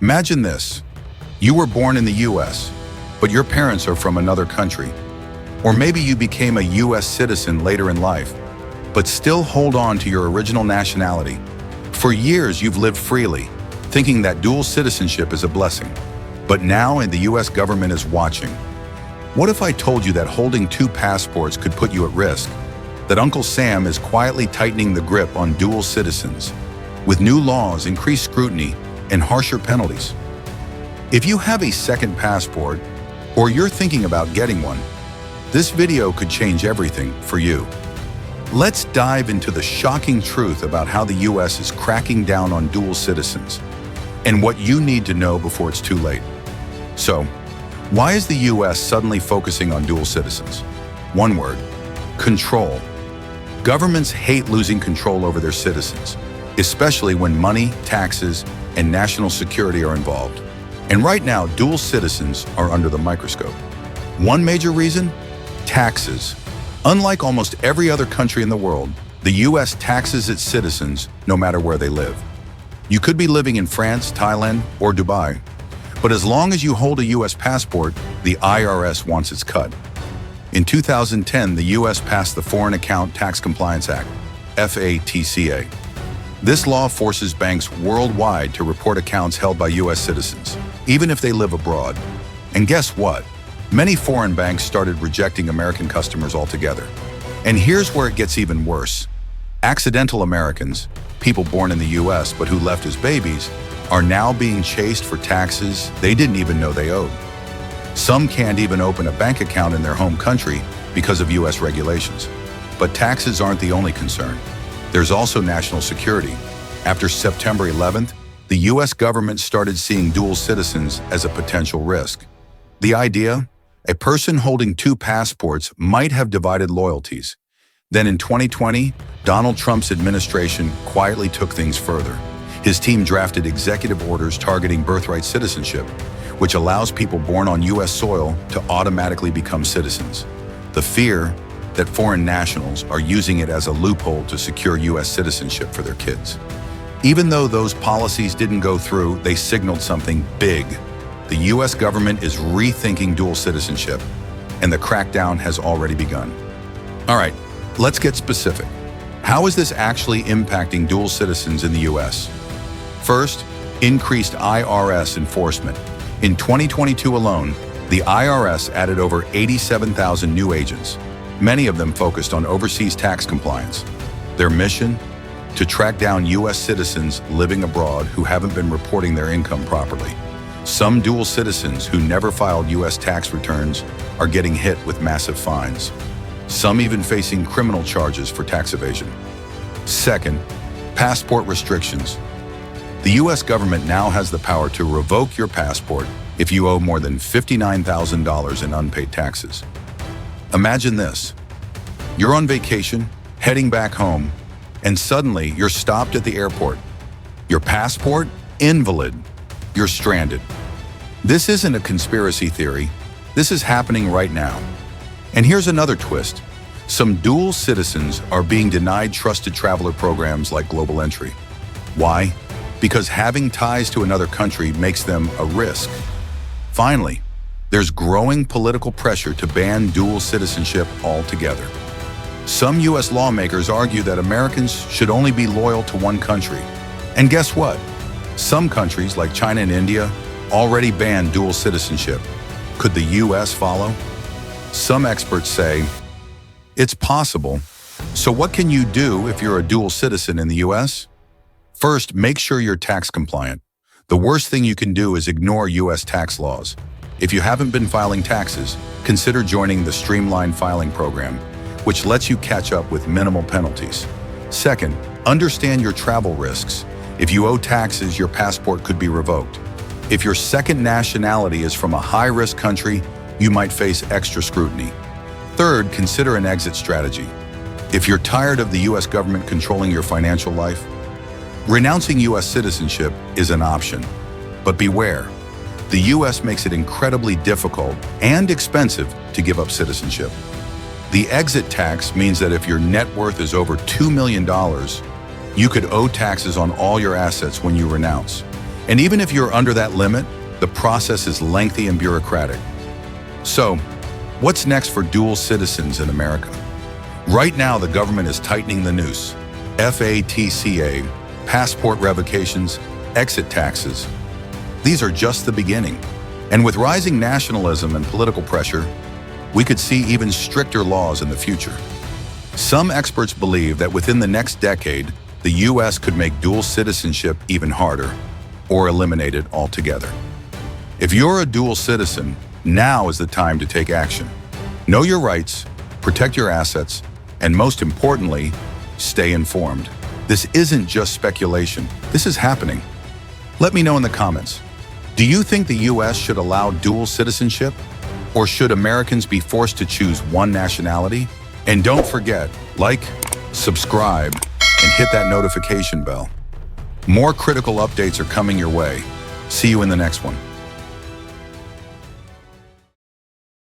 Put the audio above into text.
Imagine this. You were born in the US, but your parents are from another country. Or maybe you became a US citizen later in life, but still hold on to your original nationality. For years, you've lived freely, thinking that dual citizenship is a blessing. But now the US government is watching. What if I told you that holding two passports could put you at risk? That Uncle Sam is quietly tightening the grip on dual citizens, with new laws, increased scrutiny, and harsher penalties. If you have a second passport, or you're thinking about getting one, this video could change everything for you. Let's dive into the shocking truth about how the US is cracking down on dual citizens, and what you need to know before it's too late. So, why is the US suddenly focusing on dual citizens? One word: control. Governments hate losing control over their citizens, especially when money, taxes, and national security are involved. And right now, dual citizens are under the microscope. One major reason? Taxes. Unlike almost every other country in the world, the US taxes its citizens no matter where they live. You could be living in France, Thailand, or Dubai, but as long as you hold a US passport, the IRS wants its cut. In 2010, the US passed the Foreign Account Tax Compliance Act, FATCA. This law forces banks worldwide to report accounts held by US citizens, even if they live abroad. And guess what? Many foreign banks started rejecting American customers altogether. And here's where it gets even worse. Accidental Americans, people born in the US but who left as babies, are now being chased for taxes they didn't even know they owed. Some can't even open a bank account in their home country because of US regulations. But taxes aren't the only concern. There's also national security. After September 11th, the US government started seeing dual citizens as a potential risk. The idea? A person holding two passports might have divided loyalties. Then in 2020, Donald Trump's administration quietly took things further. His team drafted executive orders targeting birthright citizenship, which allows people born on US soil to automatically become citizens. The fear that foreign nationals are using it as a loophole to secure US citizenship for their kids. Even though those policies didn't go through, they signaled something big. The US government is rethinking dual citizenship, and the crackdown has already begun. All right, let's get specific. How is this actually impacting dual citizens in the US? First, increased IRS enforcement. In 2022 alone, the IRS added over 87,000 new agents, many of them focused on overseas tax compliance. Their mission? To track down US citizens living abroad who haven't been reporting their income properly. Some dual citizens who never filed US tax returns are getting hit with massive fines. Some even facing criminal charges for tax evasion. Second, passport restrictions. The US government now has the power to revoke your passport if you owe more than $59,000 in unpaid taxes. Imagine this. You're on vacation, heading back home, and suddenly you're stopped at the airport. Your passport? Invalid. You're stranded. This isn't a conspiracy theory. This is happening right now. And here's another twist. Some dual citizens are being denied trusted traveler programs like Global Entry. Why? Because having ties to another country makes them a risk. Finally, there's growing political pressure to ban dual citizenship altogether. Some US lawmakers argue that Americans should only be loyal to one country. And guess what? Some countries, like China and India, already ban dual citizenship. Could the US follow? Some experts say, it's possible. So what can you do if you're a dual citizen in the US? First, make sure you're tax compliant. The worst thing you can do is ignore US tax laws. If you haven't been filing taxes, consider joining the Streamlined Filing Program, which lets you catch up with minimal penalties. Second, understand your travel risks. If you owe taxes, your passport could be revoked. If your second nationality is from a high-risk country, you might face extra scrutiny. Third, consider an exit strategy. If you're tired of the US government controlling your financial life, renouncing US citizenship is an option. But beware, the US makes it incredibly difficult and expensive to give up citizenship. The exit tax means that if your net worth is over $2 million, you could owe taxes on all your assets when you renounce. And even if you're under that limit, the process is lengthy and bureaucratic. So, what's next for dual citizens in America? Right now, the government is tightening the noose. FATCA, passport revocations, exit taxes. These are just the beginning. And with rising nationalism and political pressure, we could see even stricter laws in the future. Some experts believe that within the next decade, the U.S. could make dual citizenship even harder or eliminate it altogether. If you're a dual citizen, now is the time to take action. Know your rights, protect your assets, and most importantly, stay informed. This isn't just speculation. This is happening. Let me know in the comments. Do you think the U.S. should allow dual citizenship? Or should Americans be forced to choose one nationality? And don't forget, like, subscribe, and hit that notification bell. More critical updates are coming your way. See you in the next one.